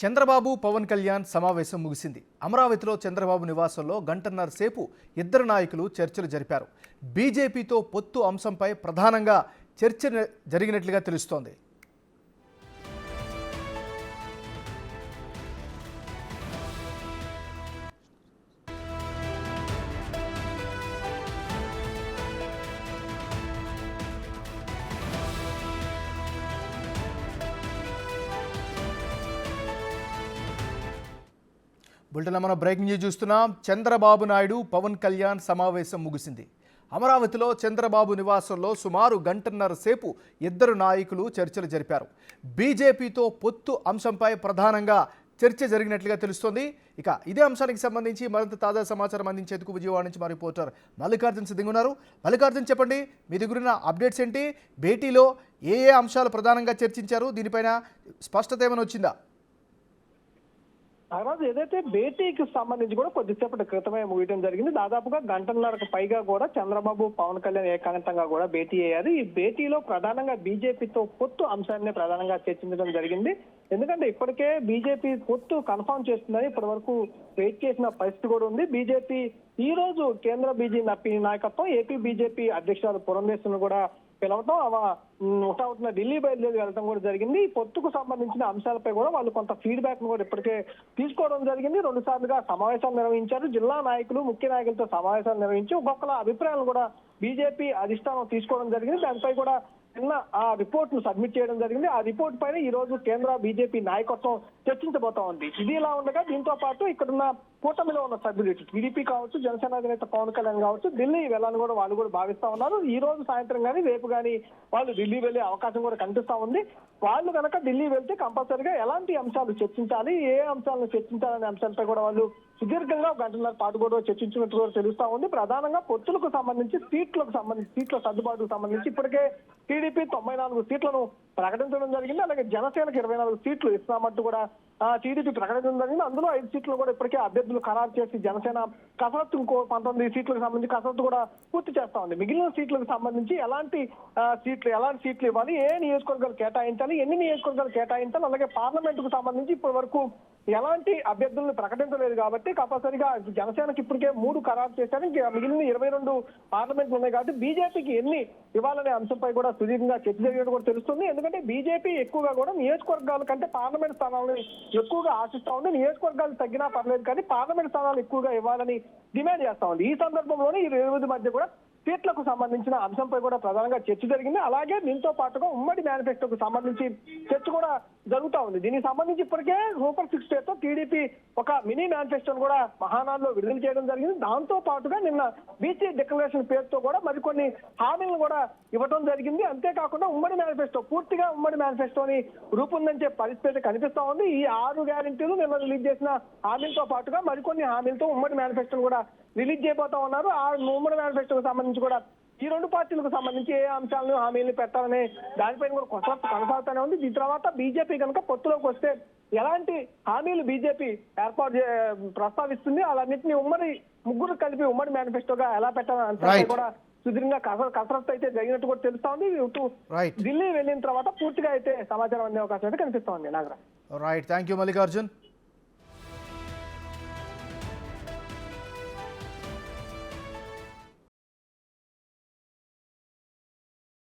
చంద్రబాబు పవన్ కళ్యాణ్ సమావేశం ముగిసింది. అమరావతిలో చంద్రబాబు నివాసంలో గంటన్నర సేపు ఇద్దరు నాయకులు చర్చలు జరిపారు. బీజేపీతో పొత్తు అంశంపై ప్రధానంగా చర్చ జరిగినట్లుగా తెలుస్తోంది. బులెటిన్లో మనం బ్రేకింగ్ న్యూస్ చూస్తున్నాం. చంద్రబాబు నాయుడు పవన్ కళ్యాణ్ సమావేశం ముగిసింది. అమరావతిలో చంద్రబాబు నివాసంలో సుమారు గంటన్నర సేపు ఇద్దరు నాయకులు చర్చలు జరిపారు. బీజేపీతో పొత్తు అంశంపై ప్రధానంగా చర్చ జరిగినట్లుగా తెలుస్తోంది. ఇక ఇదే అంశానికి సంబంధించి మరింత తాజా సమాచారం అందించేందుకు విజయవాడ నుంచి మా రిపోర్టర్ మల్లికార్జున్ సిద్ధంగా ఉన్నారు. మల్లికార్జున్, చెప్పండి, మీ దగ్గరున్న అప్డేట్స్ ఏంటి? భేటీలో ఏ అంశాలు ప్రధానంగా చర్చించారు? దీనిపైన స్పష్టత ఏమైనా వచ్చిందా? ఆ రోజు ఏదైతే భేటీకి సంబంధించి కూడా కొద్దిసేపటి క్రితమే ముగియడం జరిగింది. దాదాపుగా గంటన్నరకు పైగా కూడా చంద్రబాబు పవన్ కళ్యాణ్ ఏకాంతంగా కూడా భేటీ అయ్యారు. ఈ భేటీలో ప్రధానంగా బీజేపీతో పొత్తు అంశాన్ని ప్రధానంగా చర్చించడం జరిగింది. ఎందుకంటే ఇప్పటికే బీజేపీ పొత్తు కన్ఫర్మ్ చేస్తుందని ఇప్పటి వరకు వెయిట్ చేసిన పరిస్థితి కూడా ఉంది. బీజేపీ ఈ రోజు కేంద్ర బీజేపీ నాయకత్వం ఏపీ బీజేపీ అధ్యక్షురాలు పురంధేశ్వరిని కూడా పిలవటం, హుటాహుటిన ఢిల్లీ బయలుదేరి వెళ్ళడం కూడా జరిగింది. ఈ పొత్తుకు సంబంధించిన అంశాలపై కూడా వాళ్ళు కొంత ఫీడ్బ్యాక్ ను కూడా ఇప్పటికే తీసుకోవడం జరిగింది. 2 సార్లుగా సమావేశాలు నిర్వహించారు. జిల్లా నాయకులు, ముఖ్య నాయకులతో సమావేశాలు నిర్వహించి ఒక్కొక్కల అభిప్రాయాలు కూడా బీజేపీ అధిష్టానం తీసుకోవడం జరిగింది. దానిపై కూడా నిన్న ఆ రిపోర్ట్ ను సబ్మిట్ చేయడం జరిగింది. ఆ రిపోర్ట్ పైన ఈ రోజు కేంద్ర బీజేపీ నాయకత్వం చర్చించబోతా ఉంది. ఇది ఇలా ఉండగా దీంతో పాటు ఇక్కడున్న కూటమిలో ఉన్న సభ్యులు, టీడీపీ కావచ్చు, జనసేన అధినేత పవన్ కళ్యాణ్ కావచ్చు, ఢిల్లీ వెళ్ళాలని కూడా వాళ్ళు కూడా భావిస్తా ఉన్నారు. ఈ రోజు సాయంత్రం కానీ రేపు కానీ వాళ్ళు ఢిల్లీ వెళ్లే అవకాశం కూడా కనిపిస్తా ఉంది. వాళ్ళు కనుక ఢిల్లీ వెళ్తే కంపల్సరీగా ఎలాంటి అంశాలు చర్చించాలి, ఏ అంశాలను చర్చించాలనే అంశాలపై కూడా వాళ్ళు సుదీర్ఘంగా గంటన్నర పాటు కూడా చర్చించినట్టు కూడా తెలుస్తా ఉంది. ప్రధానంగా పొత్తులకు సంబంధించి సీట్ల సర్దుబాటుకు సంబంధించి ఇప్పటికే టీడీపీ 94 సీట్లను ప్రకటించడం జరిగింది. అలాగే జనసేనకు 24 సీట్లు ఇస్తామంటూ కూడా టీడీపీ ప్రకటించడం జరిగింది. అందులో 5 సీట్లు కూడా ఇప్పటికే అభ్యర్థులు ఖరారు చేసి జనసేన కసరత్తు, ఇంకో 19 సీట్లకు సంబంధించి కసరత్తు కూడా పూర్తి చేస్తా ఉంది. మిగిలిన సీట్లకు సంబంధించి ఎలాంటి సీట్లు ఇవ్వాలి, ఏ నియోజకవర్గాలు కేటాయించాలి, ఎన్ని నియోజకవర్గాలు కేటాయించాలి, అలాగే పార్లమెంటుకు సంబంధించి ఇప్పటి వరకు ఎలాంటి అభ్యర్థులను ప్రకటించలేదు కాబట్టి కంపల్సరీగా జనసేనకి ఇప్పటికే 3 ఖరారు చేశారు. ఇంకా మిగిలిన 22 పార్లమెంట్లు ఉన్నాయి కాబట్టి బీజేపీకి ఎన్ని ఇవ్వాలనే అంశంపై కూడా సుదీర్ఘంగా చర్చ జరిగినట్టు కూడా తెలుస్తుంది. ఎందుకంటే బీజేపీ ఎక్కువగా కూడా నియోజకవర్గాల కంటే పార్లమెంట్ స్థానాలను ఎక్కువగా ఆశిస్తా ఉంది. నియోజకవర్గాలు తగ్గినా పర్లేదు కానీ పార్లమెంట్ స్థానాలు ఎక్కువగా ఇవ్వాలని డిమాండ్ చేస్తా ఉంది. ఈ సందర్భంలోనే ఈ 2 మధ్య కూడా సీట్లకు సంబంధించిన అంశంపై కూడా ప్రధానంగా చర్చ జరిగింది. అలాగే దీంతో పాటుగా ఉమ్మడి మేనిఫెస్టోకు సంబంధించి చర్చ కూడా జరుగుతా ఉంది. దీనికి సంబంధించి ఇప్పటికే సూపర్ 6 పేరుతో టీడీపీ ఒక మినీ మేనిఫెస్టోను కూడా మహానాడులో విడుదల చేయడం జరిగింది. దాంతో పాటుగా నిన్న బీసీ డిక్లరేషన్ పేరుతో కూడా మరికొన్ని హామీలను కూడా ఇవ్వడం జరిగింది. అంతేకాకుండా పూర్తిగా ఉమ్మడి మేనిఫెస్టోని రూపొందించే పరిస్థితి కనిపిస్తా ఉంది. ఈ 6 గ్యారెంటీలు నిన్న రిలీజ్ చేసిన హామీలతో పాటుగా మరికొన్ని హామీలతో ఉమ్మడి మేనిఫెస్టోను కూడా రిలీజ్ చేయబోతా ఉన్నారు. ఆ ఉమ్మడి మేనిఫెస్టోకు సంబంధించి కూడా ఈ 2 పార్టీలకు సంబంధించి ఏ అంశాలను హామీలను పెట్టాలనే దానిపైన కూడా కొనసాగుతూనే ఉంది. దీని తర్వాత బీజేపీ కనుక పొత్తులోకి వస్తే ఎలాంటి హామీలు బీజేపీ ప్రస్తావిస్తుంది, అలాన్నింటినీ ముగ్గురు కలిపి ఉమ్మడి మేనిఫెస్టోగా ఎలా పెట్టాలనే అంశాలపై కూడా సుదీర్ఘంగా కసరత్తు అయితే జరిగినట్టు కూడా తెలుస్తా ఉంది. ఢిల్లీ వెళ్ళిన తర్వాత పూర్తిగా అయితే సమాచారం అందే అవకాశం అయితే కనిపిస్తా ఉంది. Nagaraj. Right, thank you Mallikarjun.